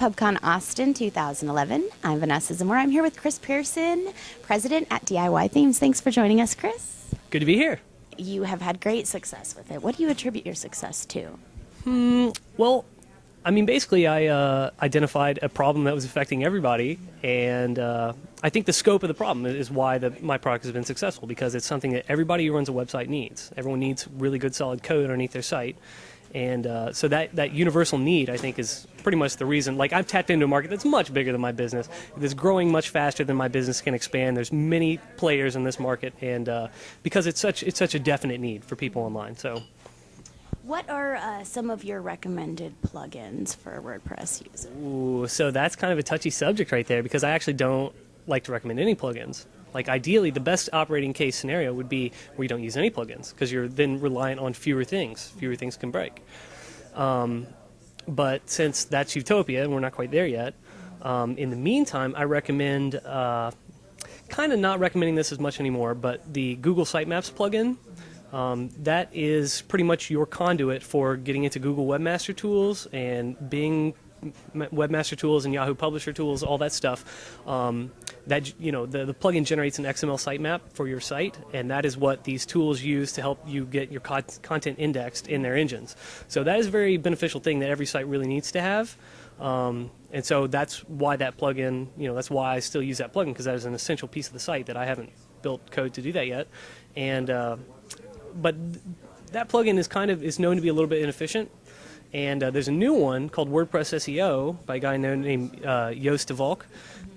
PubCon Austin 2011. I'm Vanessa Zamora. I'm here with Chris Pearson, president at DIYThemes. Thanks for joining us, Chris. Good to be here. You have had great success with it. What do you attribute your success to? Well, I mean, basically, I identified a problem that was affecting everybody, and I think the scope of the problem is why my product has been successful, because it's something that everybody who runs a website needs. Everyone needs really good, solid code underneath their site, and so that universal need, I think, is pretty much the reason. Like, I've tapped into a market that's much bigger than my business, that's growing much faster than my business can expand. There's many players in this market, and because it's such a definite need for people online. So. What are some of your recommended plugins for WordPress users? Ooh, so that's kind of a touchy subject right there, because I actually don't like to recommend any plugins. Like, ideally, the best operating case scenario would be where you don't use any plugins, because you're then reliant on fewer things. Fewer things can break. But since that's utopia, and we're not quite there yet, in the meantime, I recommend, kind of not recommending this as much anymore, but the Google Sitemaps plugin. That is pretty much your conduit for getting into Google Webmaster Tools and Bing Webmaster Tools and Yahoo Publisher Tools, all that stuff. The plugin generates an XML sitemap for your site, and that is what these tools use to help you get your content indexed in their engines. So that is a very beneficial thing that every site really needs to have. And so that's why that plugin, that's why I still use that plugin, because that is an essential piece of the site that I haven't built code to do that yet. And but that plugin is known to be a little bit inefficient, and there's a new one called WordPress SEO by a guy named Joost de Valk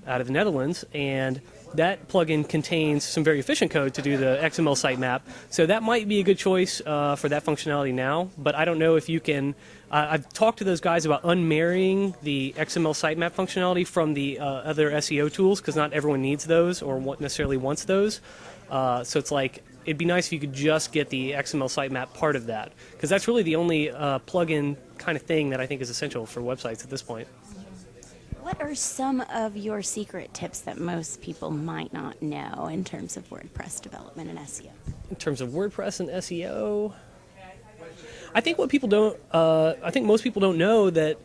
out of the Netherlands, and that plugin contains some very efficient code to do the XML sitemap. So that might be a good choice for that functionality now, but I don't know if you can. I've talked to those guys about unmarrying the XML sitemap functionality from the other SEO tools, because not everyone needs those or necessarily wants those. So it's like, it'd be nice if you could just get the XML sitemap part of that, because that's really the only plugin kind of thing that I think is essential for websites at this point. What are some of your secret tips that most people might not know in terms of WordPress development and SEO? In terms of WordPress and SEO, I think what people don't. I think most people don't know that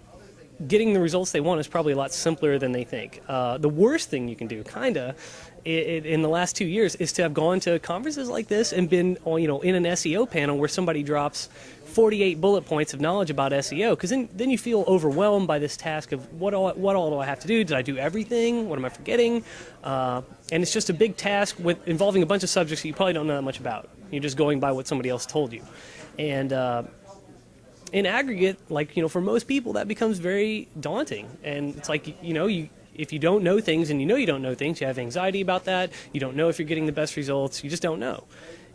getting the results they want is probably a lot simpler than they think. The worst thing you can do, in the last 2 years, is to have gone to conferences like this and been, in an SEO panel where somebody drops 48 bullet points of knowledge about SEO, because then you feel overwhelmed by this task of what all do I have to do? Did I do everything? What am I forgetting? And it's just a big task involving a bunch of subjects that you probably don't know that much about. You're just going by what somebody else told you. And in aggregate, for most people, that becomes very daunting. And it's like, if you don't know things and you don't know things, you have anxiety about that. You don't know if you're getting the best results. You just don't know.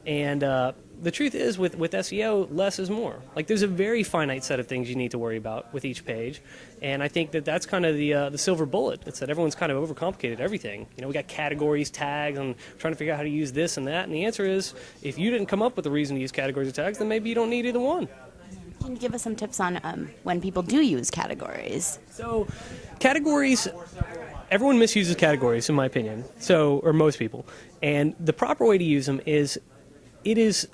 And the truth is, with SEO, less is more. Like, there's a very finite set of things you need to worry about with each page. And I think that's kind of the silver bullet. It's that everyone's kind of overcomplicated everything. We got categories, tags, and trying to figure out how to use this and that. And the answer is, if you didn't come up with a reason to use categories or tags, then maybe you don't need either one. Can you give us some tips on when people do use categories? So, categories, everyone misuses categories, in my opinion, or most people. And the proper way to use them is, it is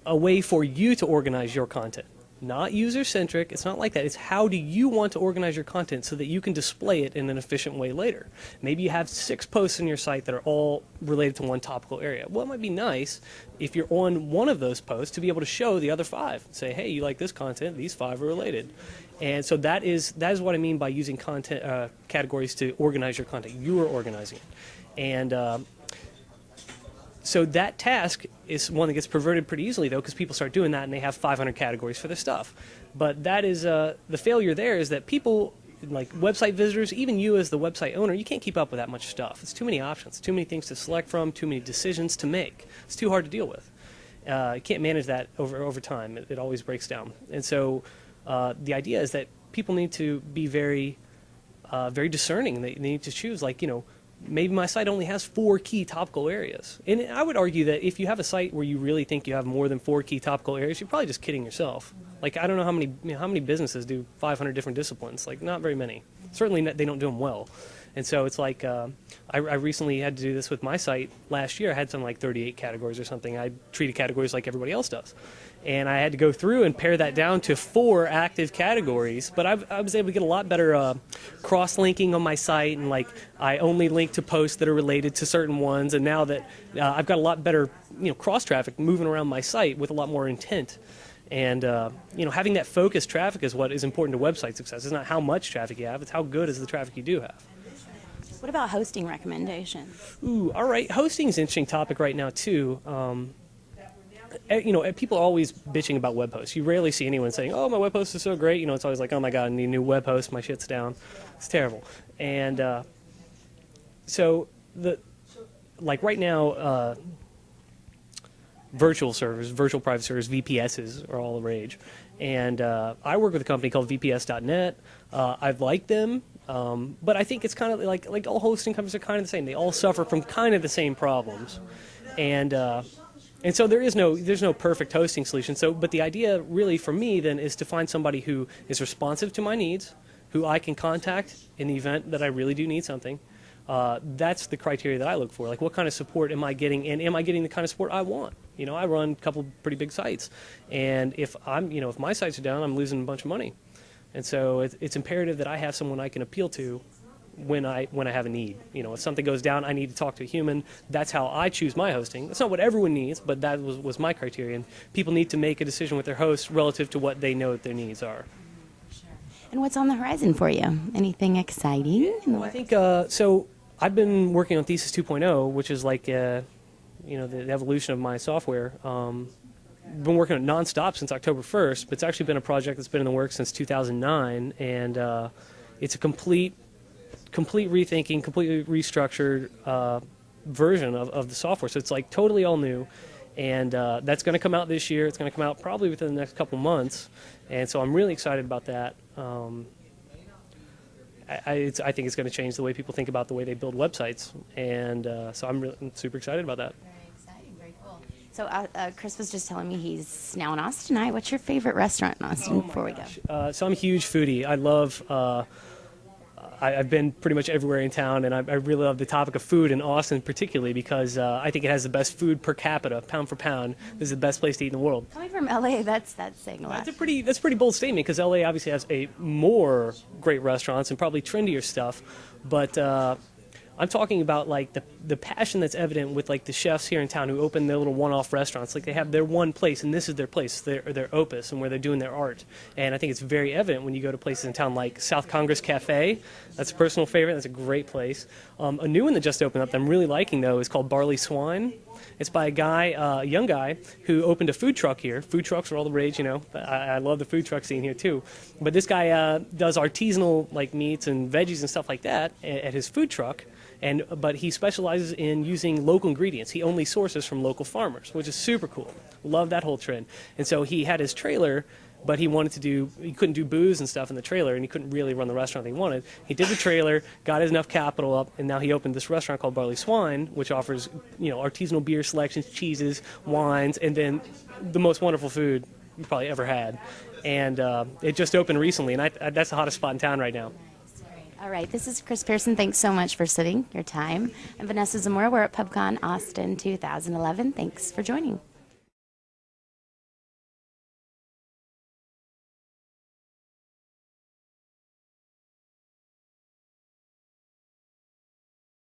a way for you to organize your content. Not user-centric, it's not like that. It's how do you want to organize your content so that you can display it in an efficient way later. Maybe you have 6 posts on your site that are all related to one topical area. Well, it might be nice if you're on one of those posts to be able to show the other 5. Say, hey, you like this content, these 5 are related. And so that is what I mean by using content categories to organize your content. You are organizing it. And so that task is one that gets perverted pretty easily, though, because people start doing that and they have 500 categories for their stuff. But that is the failure there is that people, like website visitors, even you as the website owner, you can't keep up with that much stuff. It's too many options, too many things to select from, too many decisions to make. It's too hard to deal with. You can't manage that over time. It always breaks down. And so the idea is that people need to be very discerning. They need to choose, maybe my site only has 4 key topical areas. And I would argue that if you have a site where you really think you have more than 4 key topical areas, you're probably just kidding yourself. Like, I don't know how many businesses do 500 different disciplines. Like, not very many. Certainly they don't do them well. And so it's like I recently had to do this with my site last year. I had something like 38 categories or something. I treated categories like everybody else does. And I had to go through and pare that down to 4 active categories. But I was able to get a lot better cross-linking on my site, and like I only link to posts that are related to certain ones. And now that I've got a lot better, cross-traffic moving around my site with a lot more intent. And having that focused traffic is what is important to website success. It's not how much traffic you have; it's how good is the traffic you do have. What about hosting recommendations? Ooh, all right. Hosting is an interesting topic right now too. People are always bitching about web hosts. You rarely see anyone saying, "Oh, my web host is so great." It's always like, "Oh my God, I need a new web host. My shit's down. It's terrible." And right now, virtual servers, virtual private servers, VPSs are all the rage. And I work with a company called VPS.net. I've liked them, but I think it's kind of like all hosting companies are kind of the same. They all suffer from kind of the same problems, and so there's no perfect hosting solution. But the idea really for me then is to find somebody who is responsive to my needs, who I can contact in the event that I really do need something. That's the criteria that I look for. Like, what kind of support am I getting, and am I getting the kind of support I want? I run a couple pretty big sites, and if if my sites are down, I'm losing a bunch of money, and so it's imperative that I have someone I can appeal to when I have a need. If something goes down, I need to talk to a human. That's how I choose my hosting. That's not what everyone needs, but that was my criterion. People need to make a decision with their host relative to what they know that their needs are. And what's on the horizon for you? Anything exciting? I think so. I've been working on Thesis 2.0, which is like the evolution of my software. Been working on it nonstop since October 1st, but it's actually been a project that's been in the works since 2009, and it's a complete rethinking, completely restructured version of the software. So it's like totally all new, and that's going to come out this year. It's going to come out probably within the next couple months, and so I'm really excited about that. I think it's going to change the way people think about the way they build websites, and so I'm super excited about that. Very exciting, very cool. So Chris was just telling me he's now in Austin tonight. What's your favorite restaurant in Austin before we go? So I'm a huge foodie. I love I've been pretty much everywhere in town, and I really love the topic of food in Austin particularly because I think it has the best food per capita, pound for pound. This is the best place to eat in the world. Coming from LA, that's saying a lot. That's a pretty bold statement because LA obviously has more great restaurants and probably trendier stuff, but I'm talking about like the passion that's evident with like the chefs here in town who open their little one-off restaurants. Like they have their one place, and this is their place, their opus, and where they're doing their art. And I think it's very evident when you go to places in town like South Congress Cafe. That's a personal favorite. That's a great place. A new one that just opened up that I'm really liking though is called Barley Swine. It's by a guy, a young guy, who opened a food truck here. Food trucks are all the rage, I love the food truck scene here too. But this guy does artisanal like meats and veggies and stuff like that at his food truck. But he specializes in using local ingredients. He only sources from local farmers, which is super cool. Love that whole trend. And so he had his trailer, but he couldn't do booze and stuff in the trailer, and he couldn't really run the restaurant he wanted. He did the trailer, got enough capital up, and now he opened this restaurant called Barley Swine, which offers, artisanal beer selections, cheeses, wines, and then the most wonderful food you probably ever had. And it just opened recently, and that's the hottest spot in town right now. All right, this is Chris Pearson. Thanks so much for sitting your time. And Vanessa Zamora, we're at PubCon Austin 2011. Thanks for joining.